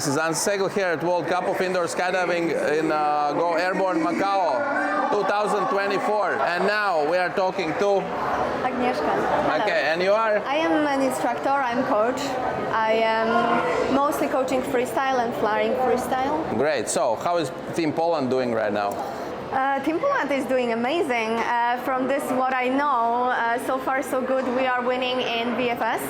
this is Agniezska here at World Cup of Indoor Skydiving in GoAirborne Macau 2024. And now we are talking to Agnieszka. Hello. Okay, and you are? I am an instructor, I'm coach. I am mostly coaching freestyle and flying freestyle. Great. So, how is Team Poland doing right now? Team Poland is doing amazing. From this, what I know, so far so good. We are winning in VFS.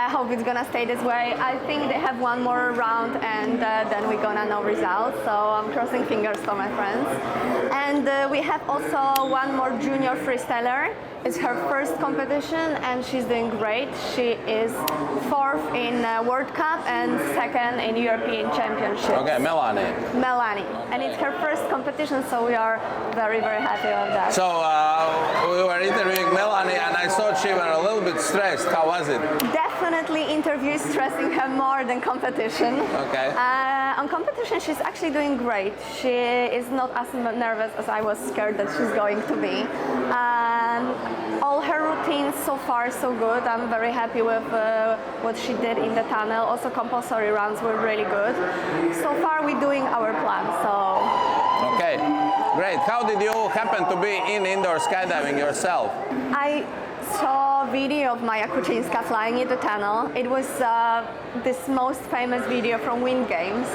Hope it's gonna stay this way. I think they have one more round and then we're gonna know results. So I'm crossing fingers for my friends. And we have also one more junior freestyler. It's her first competition and she's doing great. She is 4th in World Cup and 2nd in European Championships. Okay, Melania. And it's her first competition, so we are very, very happy with that. So we were interviewing Melania and I thought she was a little bit stressed. How was it? Definitely interview is stressing her more than competition. Okay. On competition, she's actually doing great. She is not as nervous as I was scared that she's going to be. All her routines so far so good. I'm very happy with what she did in the tunnel. Also compulsory rounds were really good. So far we're doing our plan, so. Okay, great. How did you happen to be in indoor skydiving yourself? I saw a video of Maja Kuczynska flying in the tunnel. It was this most famous video from Wind Games.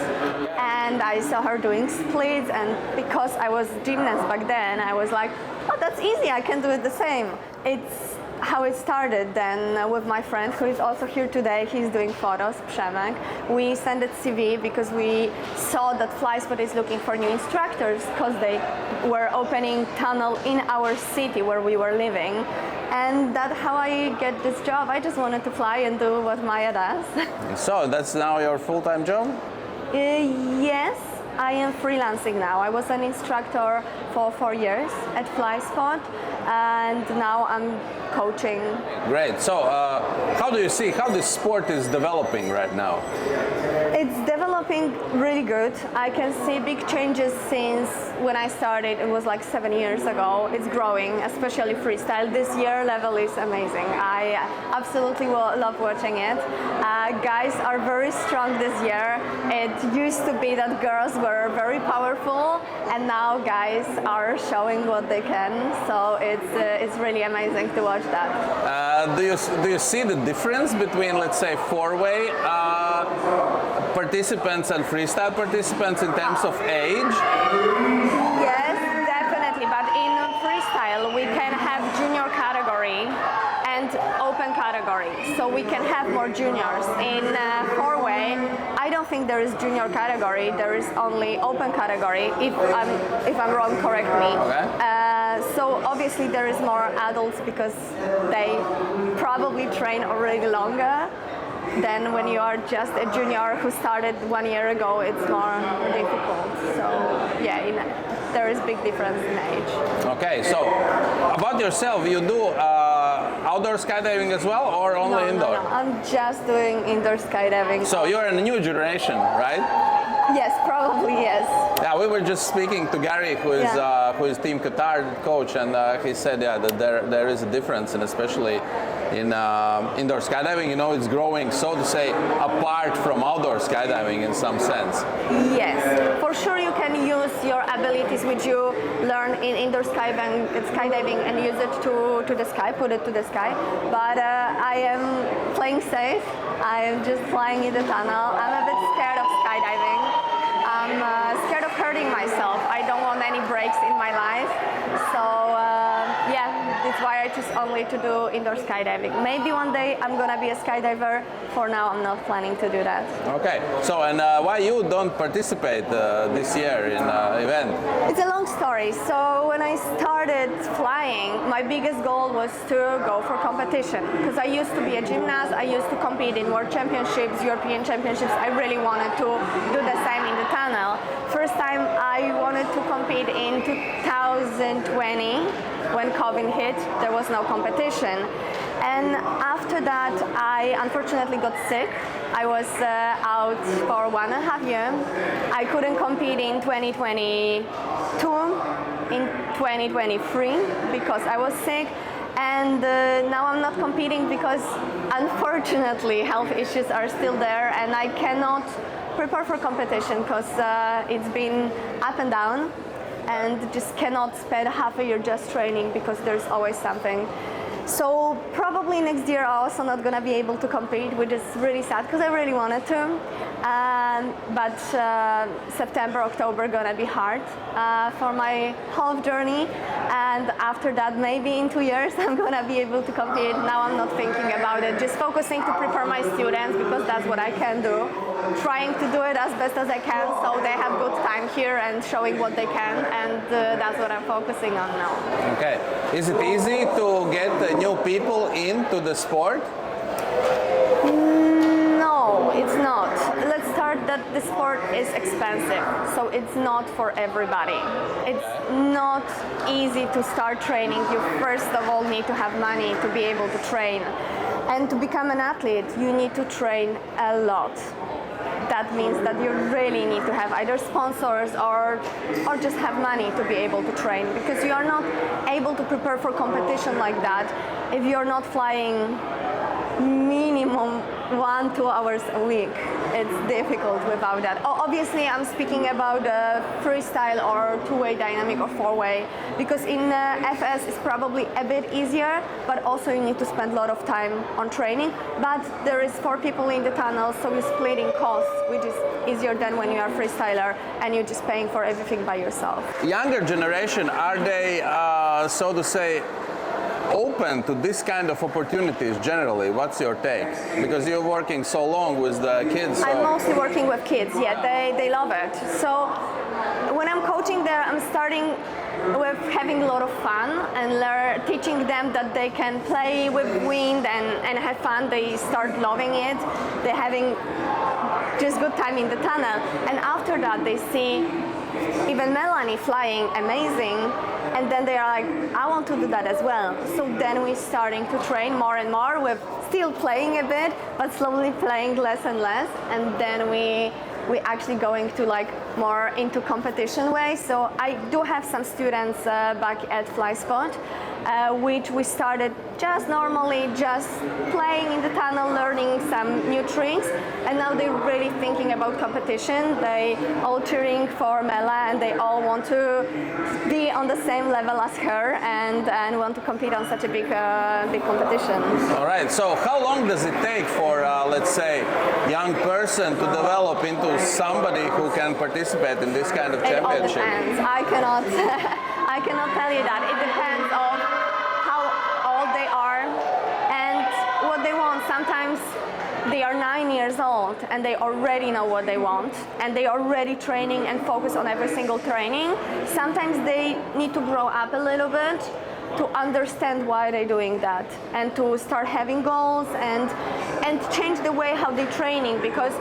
And I saw her doing splits, and because I was gymnast back then, I was like, oh, that's easy, I can do it the same. It's how it started then with my friend who is also here today. He's doing photos, Przemek. We sent it CV because we saw that FlySpot is looking for new instructors because they were opening tunnel in our city where we were living. And that's how I get this job. I just wanted to fly and do what Maja does. So that's now your full-time job? Yes. I am freelancing now. I was an instructor for 4 years at FlySpot, and now I'm coaching. Great. So, how do you see how this sport is developing right now? It's developing really good. I can see big changes since when I started. It was like 7 years ago. It's growing, especially freestyle. This year level is amazing. I absolutely love watching it. Guys are very strong this year. It used to be that girls were very powerful, and now guys are showing what they can. So it's really amazing to watch that. Do you see the difference between, let's say, four-way participants and freestyle participants in terms of age? Yes, definitely. But in freestyle, we can have junior category and open category, so we can have more juniors. In four-way, I don't think there is junior category. There is only open category. If I'm wrong, correct me. Okay. So obviously there is more adults because they probably train already longer. Then when you are just a junior who started 1 year ago, it's more difficult. So yeah, there is big difference in age. Okay, so about yourself, you do outdoor skydiving as well, or only indoor? No, I'm just doing indoor skydiving. So you're in a new generation, right? Yes, probably yes. Yeah, we were just speaking to Gary, who is Team Qatar coach, and he said, yeah, that there is a difference, and especially in indoor skydiving, you know, it's growing, so to say, apart from outdoor skydiving in some sense. Yes, for sure you can use your abilities which you learn in indoor skydiving and use it to the sky, put it to the sky. But I am playing safe. I am just flying in the tunnel. I'm a bit scared of skydiving. I'm scared of hurting myself. I don't want any breaks in my life. So yeah, that's why I choose only to do indoor skydiving. Maybe one day I'm gonna be a skydiver. For now, I'm not planning to do that. Okay. So, and why you don't participate this year in event? It's a long story. So when I started flying, my biggest goal was to go for competition because I used to be a gymnast. I used to compete in World Championships, European Championships. I really wanted to do the same in the tunnel. First time I wanted to compete in 2020 when COVID hit. There was no competition. And after that, I unfortunately got sick. I was out for 1.5 years. I couldn't compete in 2022, in 2023 because I was sick. And now I'm not competing because unfortunately health issues are still there and I cannot prepare for competition, because it's been up and down, and just cannot spend half a year just training because there's always something. So probably next year I'm also not gonna be able to compete, which is really sad because I really wanted to. But September, October gonna be hard for my half journey, and after that maybe in 2 years I'm gonna be able to compete. Now I'm not thinking about it, just focusing to prepare my students because that's what I can do. Trying to do it as best as I can so they have good time here and showing what they can, and that's what I'm focusing on now. Okay. Is it easy to get new people into the sport? No, it's not. Let's start that the sport is expensive, so it's not for everybody. It's not easy to start training. You first of all need to have money to be able to train. And to become an athlete, you need to train a lot. That means that you really need to have either sponsors or just have money to be able to train, because you are not able to prepare for competition like that if you're not flying minimum 1-2 hours a week. It's difficult without that. Obviously, I'm speaking about freestyle or two-way dynamic or four-way, because in FS it's probably a bit easier, but also you need to spend a lot of time on training. But there is 4 people in the tunnel, so you're splitting costs, which is easier than when you are freestyler and you're just paying for everything by yourself. Younger generation, are they, so to say, open to this kind of opportunities generally? What's your take? Because you're working so long with the kids. So. I'm mostly working with kids, yeah, they love it. So when I'm coaching there, I'm starting with having a lot of fun and teaching them that they can play with wind and have fun. They start loving it. They're having just good time in the tunnel. And after that, they see even Melanie flying amazing, and then they are like, I want to do that as well. So then we're starting to train more and more with still playing a bit, but slowly playing less and less, and then we actually going to like more into competition way. So I do have some students back at FlySpot, which we started just normally, just playing in the tunnel, learning some new tricks, and now they're really thinking about competition. They all cheering for Mela, and they all want to be on the same level as her and want to compete on such a big competition. All right, so how long does it take for, let's say, young person to develop into somebody who can participate in this kind of championship? It all depends. I cannot I cannot tell you that. It depends on how old they are and what they want. Sometimes they are 9 years old and they already know what they want and they are already training and focus on every single training. Sometimes they need to grow up a little bit to understand why they're doing that and to start having goals and change the way how they're training, because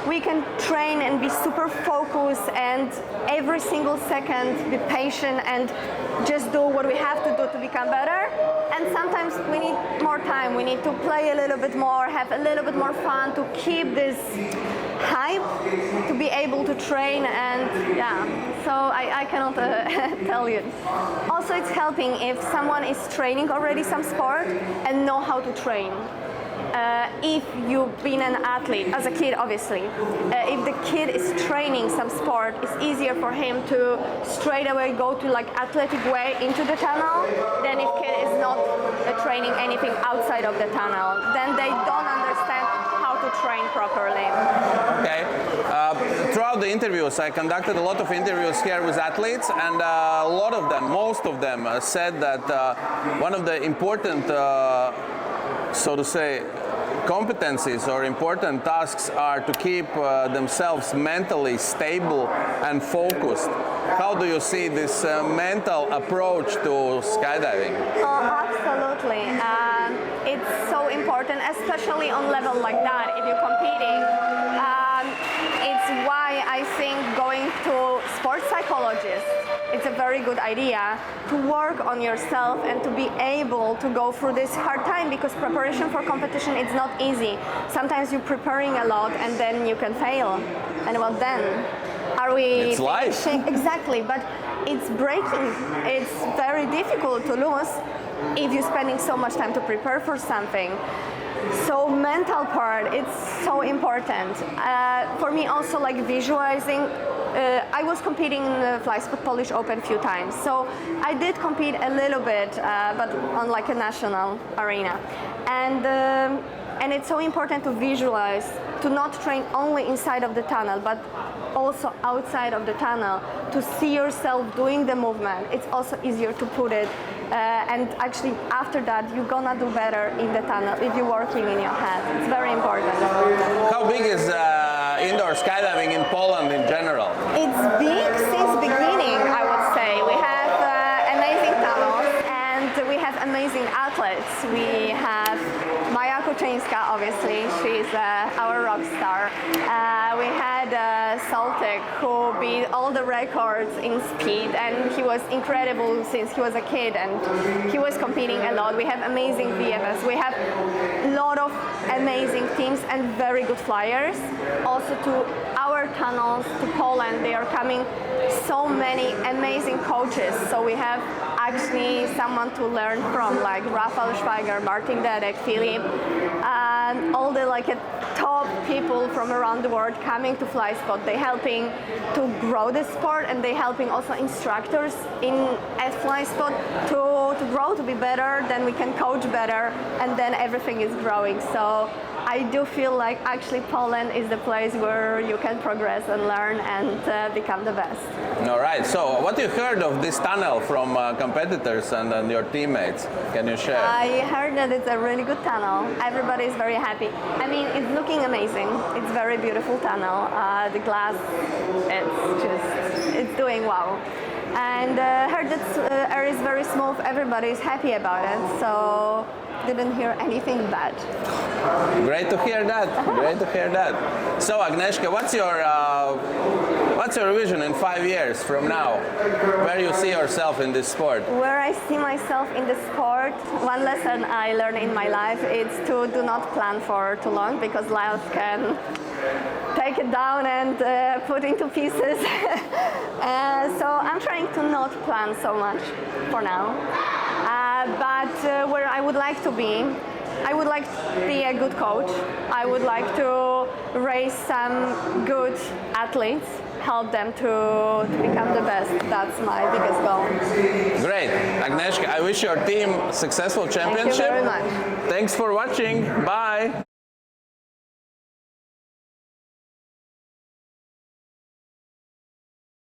we can train and be super focused and every single second be patient and just do what we have to do to become better. And sometimes we need more time. We need to play a little bit more, have a little bit more fun to keep this hype, to be able to train, and yeah, so I cannot tell you. Also, it's helping if someone is training already some sport and know how to train. If you've been an athlete, as a kid obviously, if the kid is training some sport, it's easier for him to straight away go to like athletic way into the tunnel than if kid is not training anything outside of the tunnel. Then they don't understand how to train properly. Okay. Throughout the interviews, I conducted a lot of interviews here with athletes, and a lot of them, most of them said that one of the important, so to say, competencies or important tasks are to keep themselves mentally stable and focused. How do you see this mental approach to skydiving? Oh, absolutely. It's so important, especially on level like that, if you're competing. It's why I think going to sports psychologists, it's a very good idea to work on yourself and to be able to go through this hard time, because preparation for competition is not easy. Sometimes you're preparing a lot and then you can fail. And what then? Are we It's life. finishing? Exactly, but it's breaking. It's very difficult to lose if you're spending so much time to prepare for something. So mental part, it's so important. For me also like visualizing. I was competing in the FlySpot Polish Open a few times, so I did compete a little bit, but on like a national arena. And it's so important to visualize, to not train only inside of the tunnel, but also outside of the tunnel, to see yourself doing the movement. It's also easier to put it. And actually, after that, you're gonna do better in the tunnel if you're working in your head. It's very important. How big is indoor skydiving in Poland in general? It's big since beginning, I would say. We have amazing tunnels and we have amazing athletes. We have Maja Kuczynska, obviously, she's our rock star. We had Saltek, who beat all the records in speed, and he was incredible since he was a kid, and he was competing a lot. We have amazing VFS. We have a lot of amazing teams and very good flyers. Also to our tunnels, to Poland, they are coming so many amazing coaches. So we have actually someone to learn from, like Rafał Schweiger, Martin Dedek, Filip, and all the top people from around the world coming to FlySpot. They helping to grow the sport, and they helping also instructors at FlySpot to grow, to be better. Then we can coach better, and then everything is growing. So I do feel like actually Poland is the place where you can progress and learn and become the best. All right, so what you heard of this tunnel from competitors and your teammates? Can you share? I heard that it's a really good tunnel. Everybody is very happy. I mean, it's looking amazing. It's very beautiful tunnel. The glass, it's doing wow. And heard that air is very smooth. Everybody is happy about it. So didn't hear anything bad. Great to hear that. Great to hear that. So Agnieszka, what's your vision in 5 years from now? Where you see yourself in this sport? Where I see myself in the sport, one lesson I learned in my life is to do not plan for too long, because life can take it down and put into pieces. So I'm trying to not plan so much for now. But where I would like to be, I would like to be a good coach. I would like to raise some good athletes, help them to become the best. That's my biggest goal. Great. Agnieszka, I wish your team successful championship. Thank you very much. Thanks for watching. Bye.